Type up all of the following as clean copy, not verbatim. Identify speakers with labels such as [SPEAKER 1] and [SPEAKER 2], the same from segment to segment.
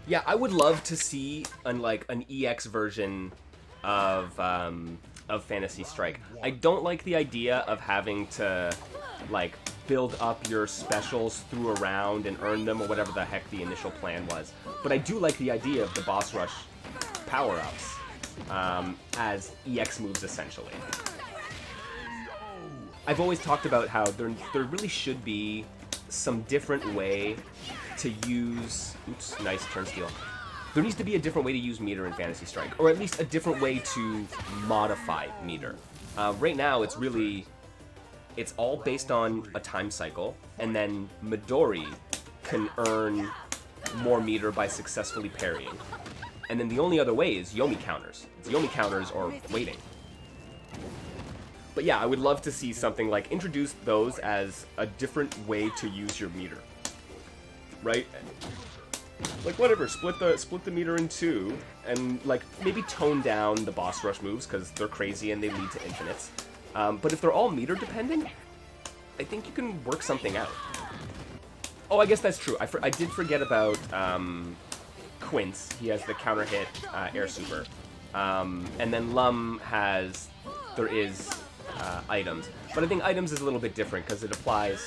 [SPEAKER 1] Yeah, I would love to see an EX version of Fantasy Strike. I don't like the idea of having to like build up your specials through a round and earn them or whatever the heck the initial plan was. But I do like the idea of the boss rush power-ups as EX moves essentially. I've always talked about how there really should be some different way to use... Oops, nice turnstile. There needs to be a different way to use meter in Fantasy Strike, or at least a different way to modify meter. Right now, it's all based on a time cycle, and then Midori can earn more meter by successfully parrying. And then the only other way is Yomi counters. It's Yomi counters or waiting. But yeah, I would love to see something like introduce those as a different way to use your meter. Right? Like whatever, split the meter in two, and like maybe tone down the boss rush moves because they're crazy and they lead to infinites. But if they're all meter dependent, I think you can work something out. Oh, I guess that's true. I did forget about Quince. He has the counter hit air super, and then Lum has items. But I think items is a little bit different because it applies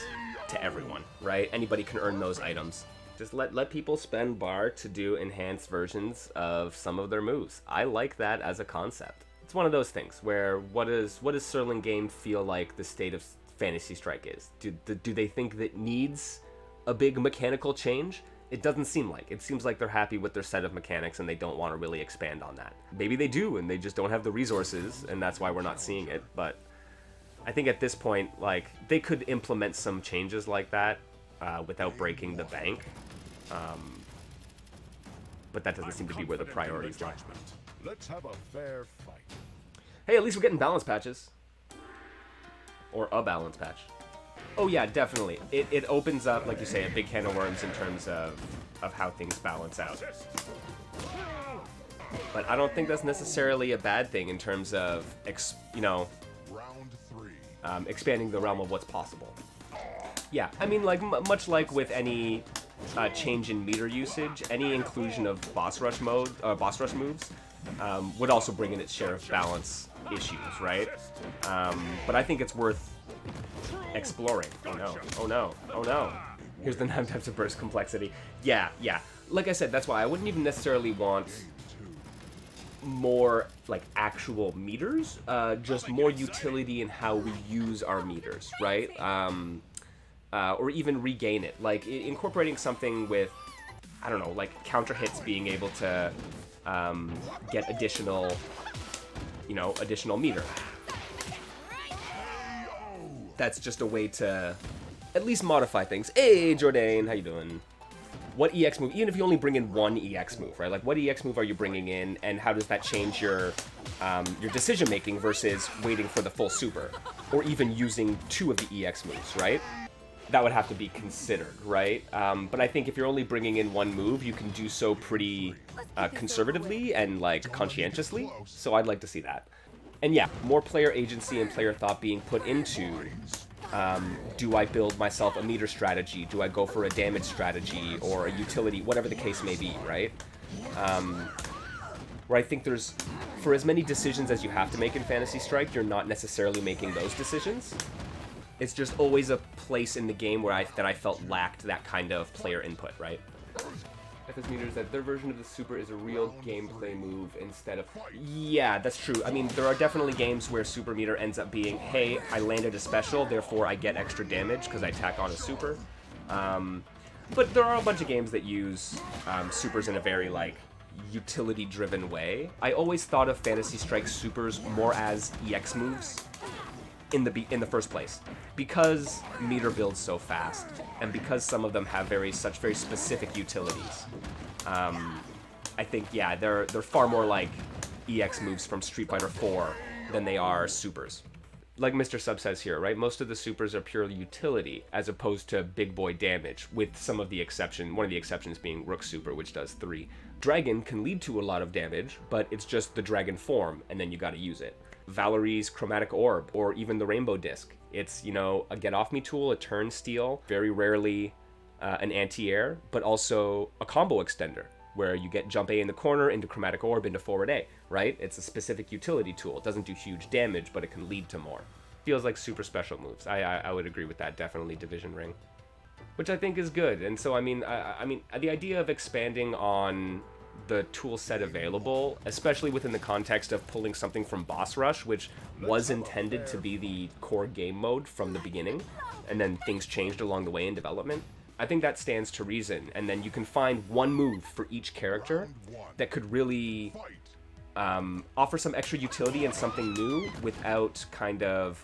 [SPEAKER 1] to everyone, right? Anybody can earn those items. Just let people spend bar to do enhanced versions of some of their moves. I like that as a concept. It's one of those things where what does Serling Game feel like the state of Fantasy Strike is? Do they think that needs a big mechanical change? It doesn't seem like. It seems like they're happy with their set of mechanics and they don't want to really expand on that. Maybe they do and they just don't have the resources and that's why we're not seeing it. But I think at this point, like, they could implement some changes like that without breaking the bank. But that doesn't seem to be where the priorities lie.
[SPEAKER 2] Let's have a fair fight.
[SPEAKER 1] Hey, at least we're getting balance patches. Or a balance patch. Oh yeah, definitely. It opens up, like you say, a big can of worms in terms of how things balance out. But I don't think that's necessarily a bad thing in terms of,
[SPEAKER 2] Round 3.
[SPEAKER 1] expanding the realm of what's possible. Yeah, I mean, like much like with any change in meter usage, any inclusion of boss rush moves would also bring in its share of balance issues, right? But I think it's worth exploring. Oh no! Oh no! Oh no! Here's the 9 types of burst complexity. Yeah. Like I said, that's why I wouldn't even necessarily want more like actual meters, just more utility in how we use our meters, right? Or even regain it, like incorporating something with, I don't know, like counter hits being able to get additional meter. That's just a way to at least modify things. Hey, Jordan, how you doing? What EX move, even if you only bring in one EX move, right? Like, what EX move are you bringing in, and how does that change your decision-making versus waiting for the full super? Or even using 2 of the EX moves, right? That would have to be considered, right? But I think if you're only bringing in one move, you can do so pretty conservatively and, like, conscientiously. So I'd like to see that. And yeah, more player agency and player thought being put into, do I build myself a meter strategy? Do I go for a damage strategy or a utility? Whatever the case may be, right? Where I think there's, for as many decisions as you have to make in Fantasy Strike, you're not necessarily making those decisions. It's just always a place in the game where I felt lacked that kind of player input, right? FS meters, that their version of the super is a real gameplay move instead of... Yeah, that's true. I mean, there are definitely games where super meter ends up being, hey, I landed a special, therefore I get extra damage because I tack on a super. But there are a bunch of games that use supers in a very, like, utility-driven way. I always thought of Fantasy Strike supers more as EX moves in the first place, because meter builds so fast, and because some of them have such very specific utilities. I think, yeah, they're far more like EX moves from Street Fighter 4 than they are supers. Like Mr. Sub says here, right? Most of the supers are purely utility as opposed to big boy damage, with some of the exception, one of the exceptions being Rook Super, which does 3. Dragon can lead to a lot of damage, but it's just the dragon form, and then you gotta use it. Valerie's Chromatic Orb, or even the Rainbow Disc. It's, a get-off-me tool, a turn steal. Very rarely an anti-air, but also a combo extender, where you get jump A in the corner into chromatic orb into forward A, right? It's a specific utility tool. It doesn't do huge damage, but it can lead to more. Feels like super special moves. I would agree with that. Definitely Division Ring, which I think is good. And so I mean the idea of expanding on the tool set available, especially within the context of pulling something from Boss Rush, which was intended to be the core game mode from the beginning, and then things changed along the way in development. I think that stands to reason, and then you can find one move for each character that could really offer some extra utility and something new without kind of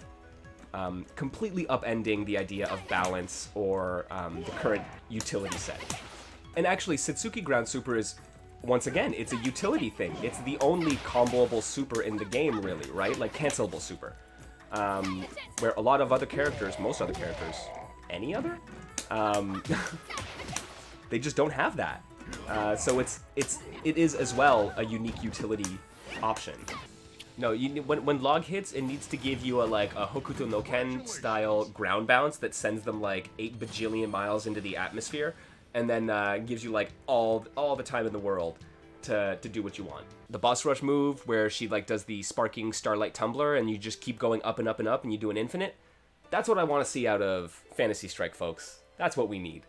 [SPEAKER 1] completely upending the idea of balance or the current utility set. And actually, Satsuki Ground Super is, once again, it's a utility thing. It's the only comboable super in the game, really, right? Like, cancelable super. Where a lot of other characters, most other characters, any other? They just don't have that. So it is as well a unique utility option. No, when log hits, it needs to give you a Hokuto no Ken style ground bounce that sends them like 8 bajillion miles into the atmosphere, and then gives you like all the time in the world to do what you want. The boss rush move where she like does the sparking starlight tumbler and you just keep going up and up and up and you do an infinite. That's what I want to see out of Fantasy Strike, folks. That's what we need.